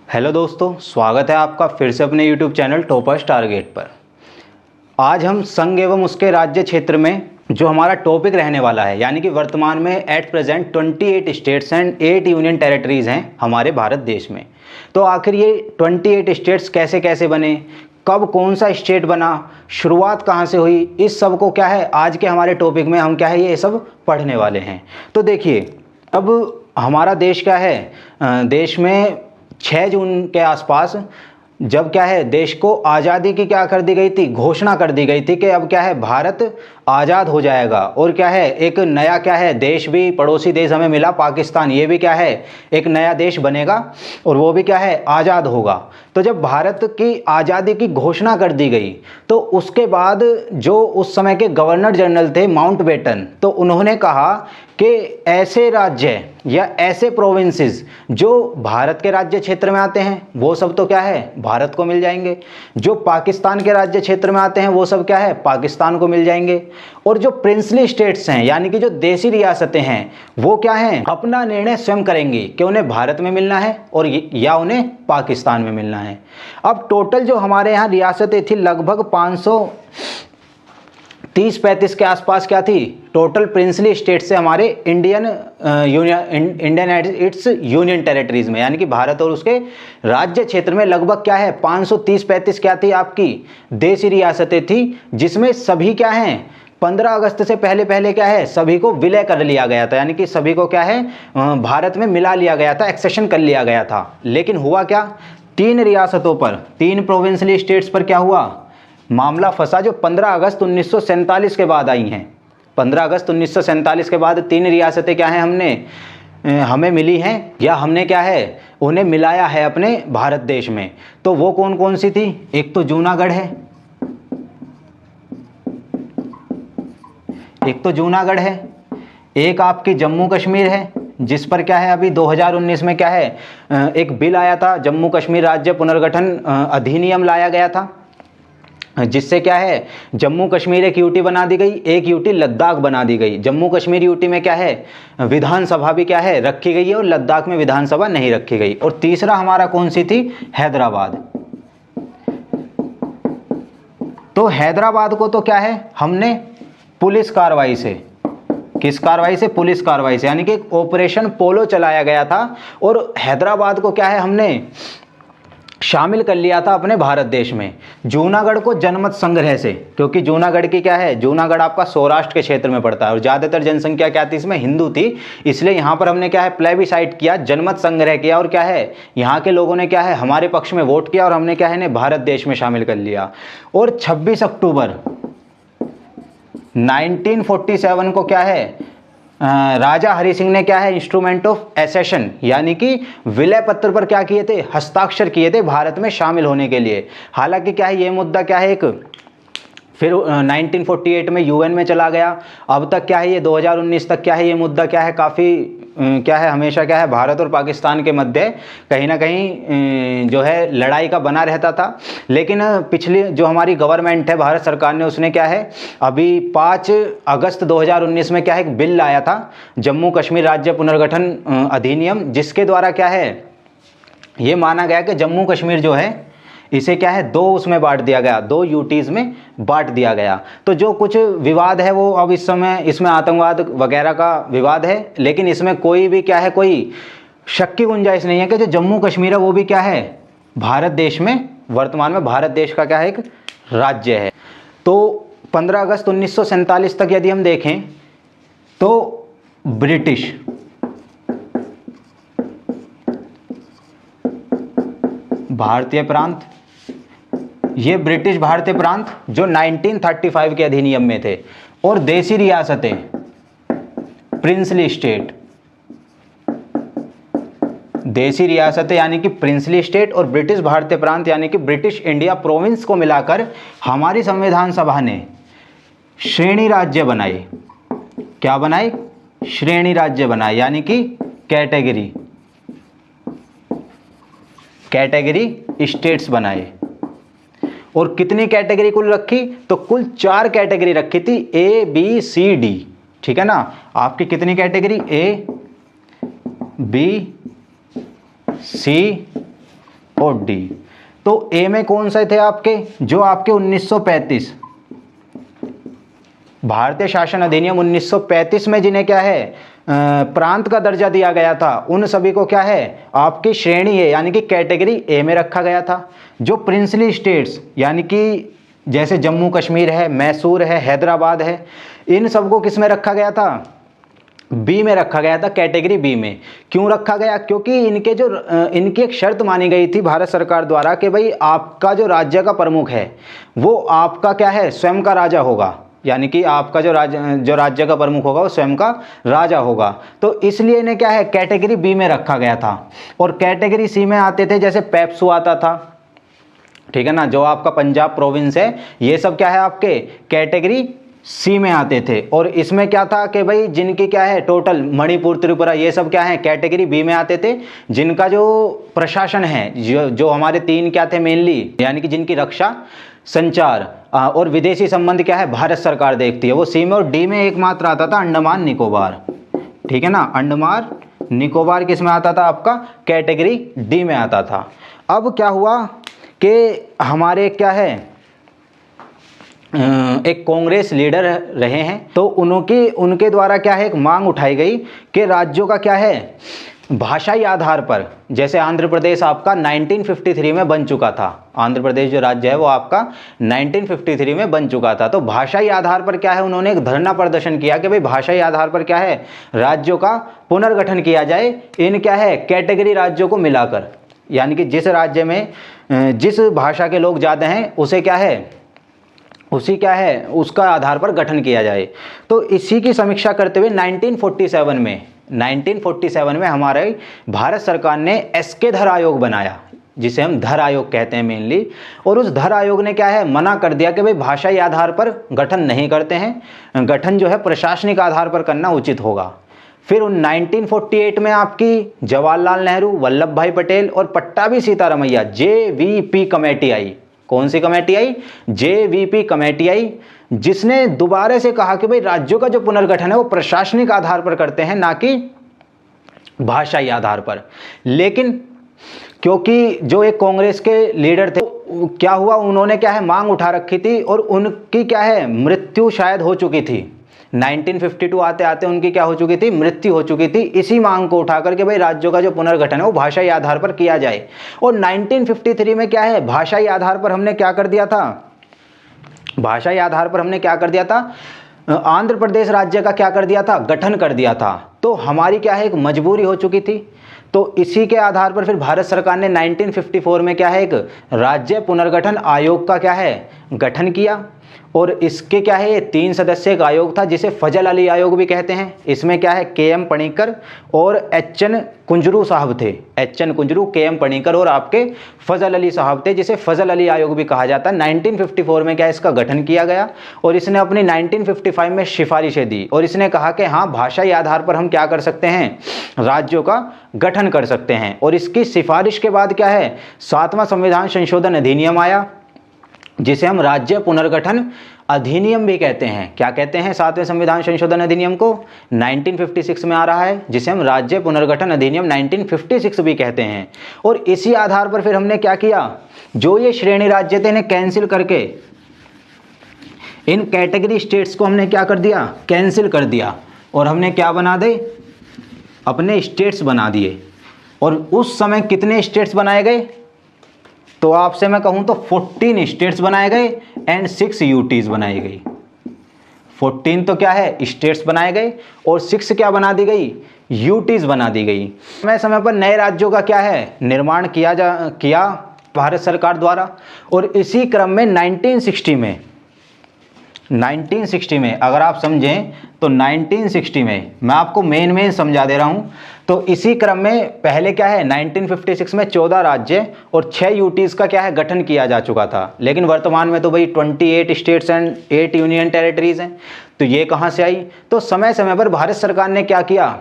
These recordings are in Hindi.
हेलो दोस्तों, स्वागत है आपका फिर से अपने यूट्यूब चैनल टॉपर्स टारगेट पर। आज हम संघ एवं उसके राज्य क्षेत्र में जो हमारा टॉपिक रहने वाला है, यानी कि वर्तमान में at present 28 states and 8 union territories हैं हमारे भारत देश में। तो आखिर ये 28 स्टेट्स कैसे कैसे बने, कब कौन सा स्टेट बना, शुरुआत कहाँ से हुई, इस सब को क्या है आज के हमारे टॉपिक में हम क्या है ये सब पढ़ने वाले हैं। तो देखिए, अब हमारा देश क्या है, देश में 6 जून के आसपास जब क्या है देश को आज़ादी की क्या कर दी गई थी, घोषणा कर दी गई थी कि अब क्या है भारत आज़ाद हो जाएगा और क्या है एक नया क्या है देश भी पड़ोसी देश हमें मिला पाकिस्तान, ये भी क्या है एक नया देश बनेगा और वो भी क्या है आज़ाद होगा। तो जब भारत की आज़ादी की घोषणा कर दी गई तो उसके बाद जो उस समय के गवर्नर जनरल थे माउंटबेटन, तो उन्होंने कहा कि ऐसे राज्य या ऐसे प्रोविंसेस जो भारत के राज्य क्षेत्र में आते हैं वो सब तो क्या है भारत को मिल जाएंगे, जो पाकिस्तान के राज्य क्षेत्र में आते हैं वो सब क्या है पाकिस्तान को मिल जाएंगे, और जो प्रिंसली स्टेट्स हैं यानी कि जो देसी रियासतें हैं वो क्या हैं अपना निर्णय स्वयं करेंगी कि उन्हें भारत में मिलना है और या उन्हें पाकिस्तान में मिलना है। अब टोटल जो हमारे यहाँ रियासतें थी लगभग 530-35 के आसपास क्या थी टोटल प्रिंसली स्टेट से हमारे इंडियन इट्स यूनियन टेरिटरीज में, यानी कि भारत और उसके राज्य क्षेत्र में लगभग क्या है 530-35 क्या थी आपकी देसी रियासतें थी, जिसमें सभी क्या हैं 15 अगस्त से पहले पहले क्या है सभी को विलय कर लिया गया था, यानी कि सभी को क्या है भारत में मिला लिया गया था, एक्सेशन कर लिया गया था। लेकिन हुआ क्या, 3 रियासतों पर 3 प्रोविंशियल स्टेट्स पर क्या हुआ मामला फंसा जो 15 अगस्त 1947 के बाद आई हैं। 15 अगस्त 1947 के बाद 3 रियासतें क्या हैं हमें मिली हैं या हमने क्या है उन्हें मिलाया है अपने भारत देश में। तो वो कौन कौन सी थी, एक तो जूनागढ़ है, एक आपकी जम्मू कश्मीर है जिस पर क्या है अभी 2019 में क्या है एक बिल आया था, जम्मू कश्मीर राज्य पुनर्गठन अधिनियम लाया गया था, जिससे क्या है जम्मू कश्मीर एक यूटी बना दी गई, एक यूटी लद्दाख बना दी गई। जम्मू कश्मीर यूटी में क्या है विधानसभा भी क्या है रखी गई है और लद्दाख में विधानसभा नहीं रखी गई। और तीसरा हमारा कौन सी थी, हैदराबाद। तो हैदराबाद को तो क्या है हमने पुलिस कार्रवाई से, किस कार्रवाई से, पुलिस कार्रवाई से, यानी कि ऑपरेशन पोलो चलाया गया था और हैदराबाद को क्या है हमने शामिल कर लिया था अपने भारत देश में। जूनागढ़ को जनमत संग्रह से, क्योंकि जूनागढ़ की क्या है जूनागढ़ आपका सौराष्ट्र के क्षेत्र में पड़ता है और ज़्यादातर जनसंख्या क्या थी इसमें हिंदू थी, इसलिए यहाँ पर हमने क्या है प्लेबिसाइट किया, जनमत संग्रह किया और क्या है यहाँ के लोगों ने क्या है हमारे पक्ष में वोट किया और हमने क्या है इन्हें भारत देश में शामिल कर लिया। और 26 अक्टूबर 1947 को क्या है राजा हरि सिंह ने क्या है इंस्ट्रूमेंट ऑफ एसेशन यानी कि विलय पत्र पर क्या किए थे, हस्ताक्षर किए थे भारत में शामिल होने के लिए। हालांकि क्या है ये मुद्दा क्या है एक फिर 1948 में यूएन में चला गया, अब तक क्या है ये 2019 तक क्या है ये मुद्दा क्या है काफ़ी क्या है हमेशा क्या है भारत और पाकिस्तान के मध्य कहीं ना कहीं जो है लड़ाई का बना रहता था। लेकिन पिछली जो हमारी गवर्नमेंट है भारत सरकार ने उसने क्या है अभी 5 अगस्त 2019 में क्या है एक बिल लाया था जम्मू कश्मीर राज्य पुनर्गठन अधिनियम, जिसके द्वारा क्या है ये माना गया कि जम्मू कश्मीर जो है इसे क्या है 2 उसमें बांट दिया गया, 2 यूटीज में बांट दिया गया। तो जो कुछ विवाद है वो अब इस समय इसमें आतंकवाद वगैरह का विवाद है, लेकिन इसमें कोई भी क्या है कोई शक की गुंजाइश नहीं है कि जो जम्मू कश्मीर है वो भी क्या है भारत देश में वर्तमान में भारत देश का क्या है एक राज्य है। तो 15 अगस्त 1947 तक यदि हम देखें तो ब्रिटिश भारतीय प्रांत, ये ब्रिटिश भारतीय प्रांत जो 1935 के अधिनियम में थे, और देसी रियासतें प्रिंसली स्टेट, देसी रियासतें यानी कि प्रिंसली स्टेट और ब्रिटिश भारतीय प्रांत यानी कि ब्रिटिश इंडिया प्रोविंस को मिलाकर हमारी संविधान सभा ने श्रेणी राज्य बनाए। क्या बनाए, श्रेणी राज्य बनाए, यानी कि कैटेगरी स्टेट्स बनाए। और कितनी कैटेगरी कुल रखी, तो कुल 4 कैटेगरी रखी थी A B C D, ठीक है ना। आपकी कितनी कैटेगरी A B C और डी। तो ए में कौन से थे आपके, जो आपके 1935 भारतीय शासन अधिनियम 1935 में जिन्हें क्या है प्रांत का दर्जा दिया गया था, उन सभी को क्या है आपकी श्रेणी ए यानी कि कैटेगरी ए में रखा गया था। जो प्रिंसली स्टेट्स यानी कि जैसे जम्मू कश्मीर है, मैसूर है, हैदराबाद है, इन सबको किस में रखा गया था, बी में रखा गया था, कैटेगरी बी में। क्यों रखा गया, क्योंकि इनकी एक शर्त मानी गई थी भारत सरकार द्वारा कि भाई आपका जो राज्य का प्रमुख है वो आपका क्या है स्वयं का राजा होगा, यानी कि आपका जो राज्य का प्रमुख होगा वो स्वयं का राजा होगा। तो इसलिए इन्हें क्या है कैटेगरी बी में रखा गया था। और कैटेगरी सी में आते थे जैसे पेप्सू आता था, ठीक है ना, जो आपका पंजाब प्रोविंस है, ये सब क्या है आपके कैटेगरी सी में आते थे। और इसमें क्या था कि भाई जिनकी क्या है टोटल मणिपुर, त्रिपुरा, ये सब क्या है कैटेगरी बी में आते थे, जिनका जो प्रशासन है जो हमारे तीन क्या थे मेनली, यानी कि जिनकी रक्षा, संचार और विदेशी संबंध क्या है भारत सरकार देखती है, वो सी में। और डी में एकमात्र आता था अंडमान निकोबार, ठीक है ना, अंडमान निकोबार किस में आता था आपका कैटेगरी डी में आता था। अब क्या हुआ कि हमारे क्या है एक कांग्रेस लीडर रहे हैं, तो उनके द्वारा क्या है एक मांग उठाई गई कि राज्यों का क्या है भाषाई आधार पर, जैसे आंध्र प्रदेश आपका 1953 में बन चुका था, आंध्र प्रदेश जो राज्य है वो आपका 1953 में बन चुका था। तो भाषाई आधार पर क्या है उन्होंने एक धरना प्रदर्शन किया कि भाई भाषाई आधार पर क्या है राज्यों का पुनर्गठन किया जाए, इन क्या है कैटेगरी राज्यों को मिलाकर, यानी कि जिस राज्य में जिस भाषा के लोग ज़्यादा हैं उसे क्या है उसका आधार पर गठन किया जाए। तो इसी की समीक्षा करते हुए 1947 में हमारे भारत सरकार ने एसके धर आयोग बनाया, जिसे हम धर आयोग कहते हैं मेनली। और उस धर आयोग ने क्या है मना कर दिया कि भाई भाषाई आधार पर गठन नहीं करते हैं, गठन जो है प्रशासनिक आधार पर करना उचित होगा। फिर 1948 में आपकी जवाहरलाल नेहरू, वल्लभ भाई पटेल और पट्टाभी सीतारमैया JVP कमेटी आई। कौन सी कमेटी आई, JVP कमेटी आई, जिसने दोबारा से कहा कि भाई राज्यों का जो पुनर्गठन है वो प्रशासनिक आधार पर करते हैं, ना कि भाषाई आधार पर। लेकिन क्योंकि जो एक कांग्रेस के लीडर थे, क्या हुआ उन्होंने क्या है मांग उठा रखी थी और उनकी क्या है मृत्यु शायद हो चुकी थी, 1952 आते आते उनकी क्या हो चुकी थी मृत्यु हो चुकी थी। इसी मांग को उठा करके भाई राज्यों का जो पुनर्गठन है वो भाषाई आधार पर किया जाए। और 1953 में क्या है भाषाई आधार पर हमने क्या कर दिया था, भाषाई आधार पर हमने क्या कर दिया था, आंध्र प्रदेश राज्य का क्या कर दिया था गठन कर दिया था। तो हमारी क्या है एक मजबूरी हो चुकी थी। तो इसी के आधार पर फिर भारत सरकार ने 1954 में क्या है एक राज्य पुनर्गठन आयोग का क्या है गठन किया। और इसके क्या है ये 3 सदस्यीय एक आयोग था जिसे फजल अली आयोग भी कहते हैं। इसमें क्या है KM पणिकर और HN कुंजरू साहब थे, HN कुंजरू, KM पणिकर और आपके फजल अली साहब थे, जिसे फजल अली आयोग भी कहा जाता है। 1954 में क्या इसका गठन किया गया और इसने अपनी 1955 में सिफारिशें दी और इसने कहा कि हाँ भाषाई आधार पर हम क्या कर सकते हैं राज्यों का गठन कर सकते हैं। और इसकी सिफारिश के बाद क्या है 7वां संविधान संशोधन अधिनियम आया, जिसे हम राज्य पुनर्गठन अधिनियम भी कहते हैं। क्या कहते हैं 7वें संविधान संशोधन अधिनियम को, 1956 में आ रहा है, जिसे हम राज्य पुनर्गठन अधिनियम 1956 भी कहते हैं। और इसी आधार पर फिर हमने क्या किया, जो ये श्रेणी राज्य थे इन्हें कैंसिल करके इन कैटेगरी स्टेट्स को हमने क्या कर दिया कैंसिल कर दिया और हमने क्या बना दे अपने स्टेट्स बना दिए। और उस समय कितने स्टेट्स बनाए गए, तो आपसे मैं कहूं तो 14 स्टेट्स बनाए गए एंड 6 यूटीज बनाई गई। 14 तो क्या है स्टेट्स बनाए गए और 6 क्या बना दी गई यूटीज बना दी गई। समय पर नए राज्यों का क्या है निर्माण किया भारत सरकार द्वारा। और इसी क्रम में 1960 में अगर आप समझें तो 1960 में मैं आपको मेन समझा दे रहा हूं। तो इसी क्रम में पहले क्या है 1956 में 14 राज्य और 6 यूटीज का क्या है गठन किया जा चुका था। लेकिन वर्तमान में तो भाई 28 स्टेट्स एंड 8 यूनियन टेरिटरीज हैं। तो ये कहां से आई, तो समय समय पर भारत सरकार ने क्या किया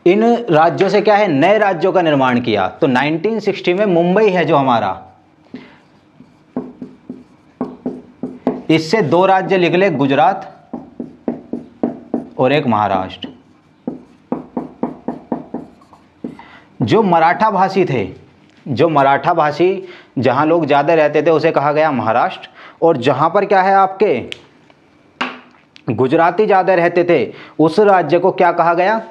इन राज्यों से क्या है नए राज्यों का निर्माण किया। तो 1960 में मुंबई है जो हमारा, इससे 2 राज्य निकले गुजरात और एक महाराष्ट्र। जो मराठा भाषी थे जो मराठा भाषी जहाँ लोग ज़्यादा रहते थे उसे कहा गया महाराष्ट्र, और जहाँ पर क्या है आपके गुजराती ज़्यादा रहते थे उस राज्य को क्या कहा गया,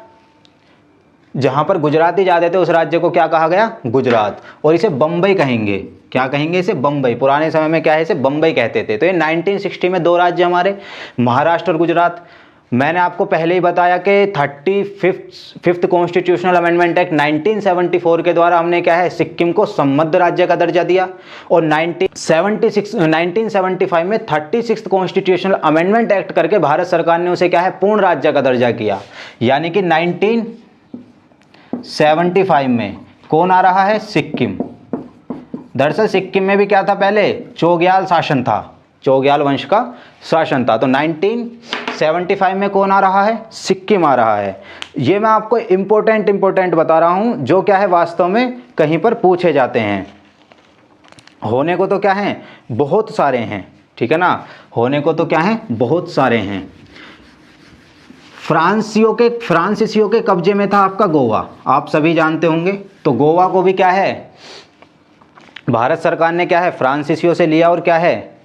जहाँ पर गुजराती ज़्यादा थे उस राज्य को क्या कहा गया, गुजरात। और इसे बम्बई कहेंगे, क्या कहेंगे इसे, बम्बई। पुराने समय में क्या है, इसे बम्बई कहते थे। तो ये 1960 में दो राज्य हमारे, महाराष्ट्र और गुजरात। मैंने आपको पहले ही बताया कि 35th कॉन्स्टिट्यूशनल अमेंडमेंट एक्ट 1974 के द्वारा हमने क्या है, सिक्किम को संबद्ध राज्य का दर्जा दिया। और 1975 में 36th कॉन्स्टिट्यूशनल अमेंडमेंट एक्ट करके भारत सरकार ने उसे क्या है, पूर्ण राज्य का दर्जा किया। यानी कि 1975 में कौन आ रहा है, सिक्किम। दरअसल सिक्किम में भी क्या था, पहले चोग्याल शासन था, चोग्याल वंश का शासन था। तो 1975 में कौन आ रहा है, सिक्किम आ रहा है। ये मैं आपको इम्पोर्टेंट बता रहा हूँ, जो क्या है वास्तव में कहीं पर पूछे जाते हैं। होने को तो क्या है, बहुत सारे हैं, ठीक है ना, होने को तो क्या है, बहुत सारे हैं। फ्रांसीसियों के कब्जे में था आपका गोवा, आप सभी जानते होंगे। तो गोवा को भी क्या है, भारत सरकार ने क्या है, फ्रांसीसियों से लिया और क्या है,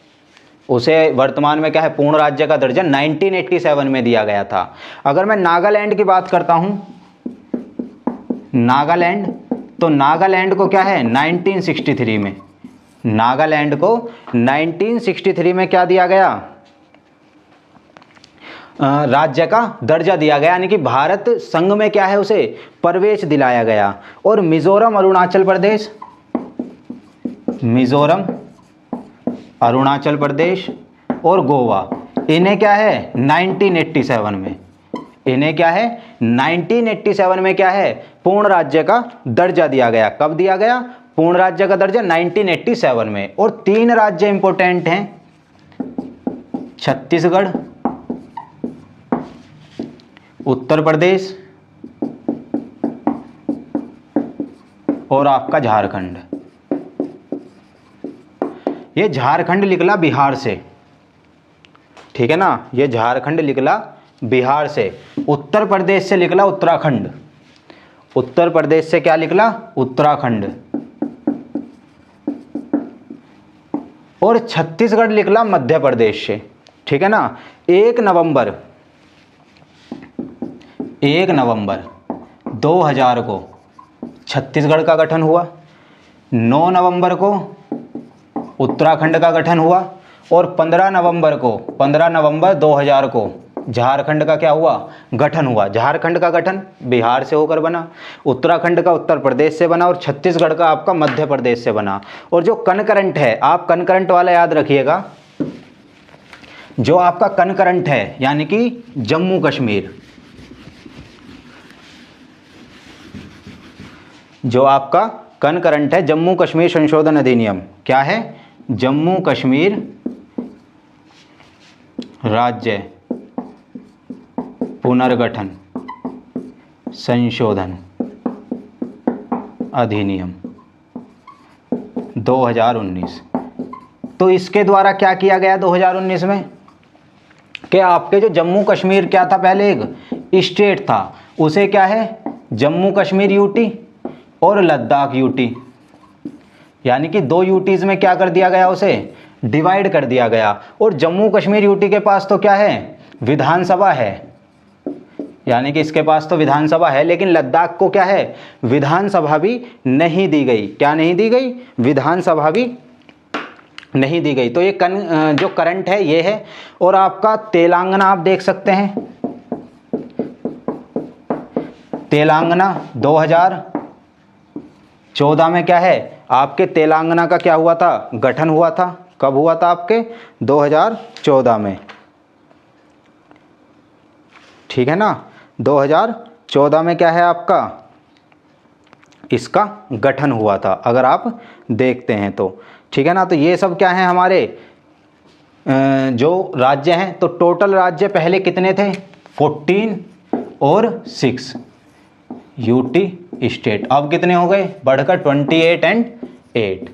उसे वर्तमान में क्या है, पूर्ण राज्य का दर्जा 1987 में दिया गया था। अगर मैं नागालैंड की बात करता हूं, नागालैंड, तो नागालैंड को क्या है, 1963 में, नागालैंड को 1963 में क्या दिया गया, राज्य का दर्जा दिया गया, यानी कि भारत संघ में क्या है, उसे प्रवेश दिलाया गया। और मिजोरम, अरुणाचल प्रदेश, मिजोरम, अरुणाचल प्रदेश और गोवा, इन्हें क्या है 1987 में, इन्हें क्या है 1987 में क्या है, पूर्ण राज्य का दर्जा दिया गया। कब दिया गया, पूर्ण राज्य का दर्जा 1987 में। और तीन राज्य इंपॉर्टेंट हैं, छत्तीसगढ़, उत्तर प्रदेश और आपका झारखंड। ये झारखंड निकला बिहार से, ठीक है ना, ये झारखंड निकला बिहार से। उत्तर प्रदेश से निकला उत्तराखंड, उत्तर प्रदेश से क्या निकला, उत्तराखंड। और छत्तीसगढ़ निकला मध्य प्रदेश से, ठीक है ना। 1 नवंबर 2000 को छत्तीसगढ़ का गठन हुआ, 9 नवंबर को उत्तराखंड का गठन हुआ, और 15 नवंबर 2000 को झारखंड का क्या हुआ, गठन हुआ। झारखंड का गठन बिहार से होकर बना, उत्तराखंड का उत्तर प्रदेश से बना, और छत्तीसगढ़ का आपका मध्य प्रदेश से बना। और जो कनकरेंट है, आप कनकरेंट वाला याद रखिएगा, जो आपका कनकरेंट है यानी कि जम्मू कश्मीर, जो आपका कनकरेंट है जम्मू कश्मीर संशोधन अधिनियम, क्या है, जम्मू कश्मीर राज्य पुनर्गठन संशोधन अधिनियम 2019। तो इसके द्वारा क्या किया गया 2019 में, कि आपके जो जम्मू कश्मीर क्या था, पहले एक स्टेट था, उसे क्या है, जम्मू कश्मीर यूटी और लद्दाख यूटी, यानी कि 2 यूटीज़ में क्या कर दिया गया, उसे डिवाइड कर दिया गया। और जम्मू कश्मीर यूटी के पास तो क्या है, विधानसभा है, यानी कि इसके पास तो विधानसभा है, लेकिन लद्दाख को क्या है, विधानसभा भी नहीं दी गई। क्या नहीं दी गई, विधानसभा भी नहीं दी गई। तो ये जो करंट है ये है। और आपका तेलंगाना आप देख सकते हैं, तेलंगाना 2014 में क्या है, आपके तेलंगाना का क्या हुआ था, गठन हुआ था। कब हुआ था, आपके 2014 में, ठीक है ना। 2014 में क्या है आपका, इसका गठन हुआ था, अगर आप देखते हैं तो, ठीक है ना। तो ये सब क्या है हमारे जो राज्य हैं। तो टोटल राज्य पहले कितने थे, 14 और 6 यूटी स्टेट, अब कितने हो गए, बढ़कर 28 एंड 8।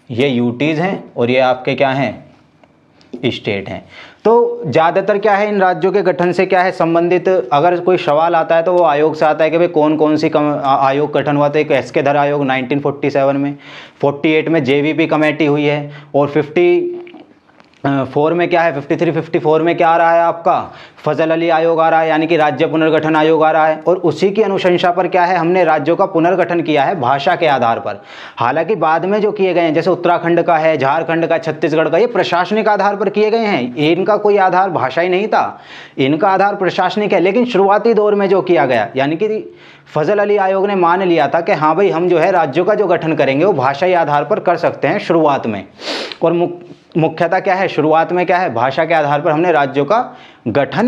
ये यूटीज़ हैं और ये आपके क्या हैं, स्टेट हैं। तो तो ज़्यादातर क्या है इन राज्यों के गठन से क्या है संबंधित अगर कोई सवाल आता है तो वो आयोग से आता है कि भाई कौन कौन सी आयोग गठन हुआ था। एक एसके धर आयोग 1947 में, 48 में जेवीपी कमेटी हुई है, और 54 में क्या है 54 में क्या आ रहा है आपका फजल अली आयोग आ रहा है, यानी कि राज्य पुनर्गठन आयोग आ रहा है। और उसी की अनुशंसा पर क्या है हमने राज्यों का पुनर्गठन किया है भाषा के आधार पर। हालांकि बाद में जो किए गए हैं जैसे उत्तराखंड का है, झारखंड का, छत्तीसगढ़ का, ये प्रशासनिक आधार पर किए गए हैं, इनका कोई आधार भाषा ही नहीं था, इनका आधार प्रशासनिक है। लेकिन शुरुआती दौर में जो किया गया यानी कि फजल अली आयोग ने मान लिया था कि हाँ भाई हम जो है राज्यों का जो गठन करेंगे वो भाषाई आधार पर कर सकते हैं शुरुआत में। और मुख्यतः क्या है शुरुआत में क्या है भाषा के आधार पर हमने राज्यों का गठन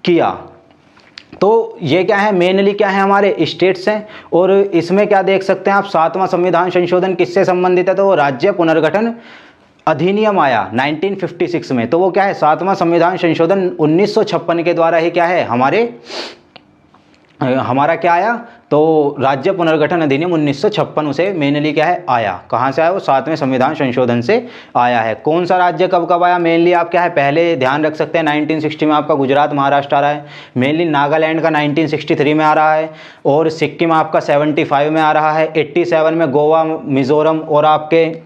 किया। तो ये क्या है मेनली क्या है हमारे स्टेट्स हैं। और इसमें क्या देख सकते हैं आप 7वां संविधान संशोधन किससे संबंधित है, तो वो राज्य पुनर्गठन अधिनियम आया 1956 में। तो वो क्या है 7वां संविधान संशोधन 1956 के द्वारा ही क्या है हमारा क्या आया, तो राज्य पुनर्गठन अधिनियम 1956 उसे मेनली क्या है आया। कहाँ से आया वो 7वें संविधान संशोधन से आया है। कौन सा राज्य कब कब आया मेनली आप क्या है पहले ध्यान रख सकते हैं 1960 में आपका गुजरात महाराष्ट्र आ रहा है, मेनली नागालैंड का 1963 में आ रहा है, और सिक्किम आपका 75 में आ रहा है, 87 में गोवा मिजोरम और आपके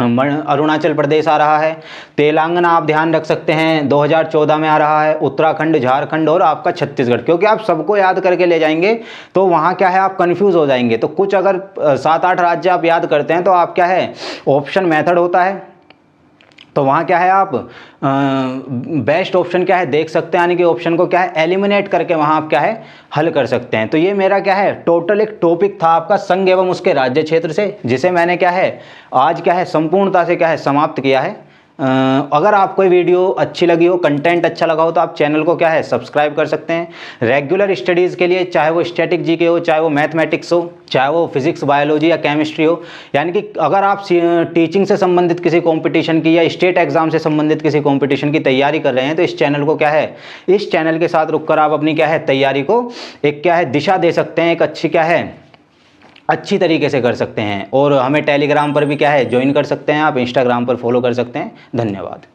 अरुणाचल प्रदेश आ रहा है, तेलंगाना आप ध्यान रख सकते हैं 2014 में आ रहा है, उत्तराखंड, झारखंड और आपका छत्तीसगढ़। क्योंकि आप सबको याद करके ले जाएंगे तो वहाँ क्या है आप कंफ्यूज हो जाएंगे। तो कुछ अगर 7-8 राज्य आप याद करते हैं तो आप क्या है ऑप्शन मेथड होता है, तो वहाँ क्या है आप बेस्ट ऑप्शन क्या है देख सकते हैं, यानी कि ऑप्शन को क्या है एलिमिनेट करके वहाँ आप क्या है हल कर सकते हैं। तो ये मेरा क्या है टोटल एक टॉपिक था आपका संघ एवं उसके राज्य क्षेत्र से, जिसे मैंने क्या है आज क्या है संपूर्णता से क्या है समाप्त किया है। अगर आपको ये वीडियो अच्छी लगी हो, कंटेंट अच्छा लगा हो, तो आप चैनल को क्या है सब्सक्राइब कर सकते हैं। रेगुलर स्टडीज़ के लिए चाहे वो स्टैटिक जीके हो, चाहे वो मैथमेटिक्स हो, चाहे वो फिजिक्स बायोलॉजी या केमिस्ट्री हो, यानी कि अगर आप टीचिंग से संबंधित किसी कंपटीशन की या स्टेट एग्जाम से संबंधित किसी कंपटीशन की तैयारी कर रहे हैं तो इस चैनल को क्या है इस चैनल के साथ रुककर आप अपनी क्या है तैयारी को एक क्या है दिशा दे सकते हैं, एक अच्छी क्या है अच्छी तरीके से कर सकते हैं। और हमें टेलीग्राम पर भी क्या है ज्वाइन कर सकते हैं आप, इंस्टाग्राम पर फॉलो कर सकते हैं। धन्यवाद।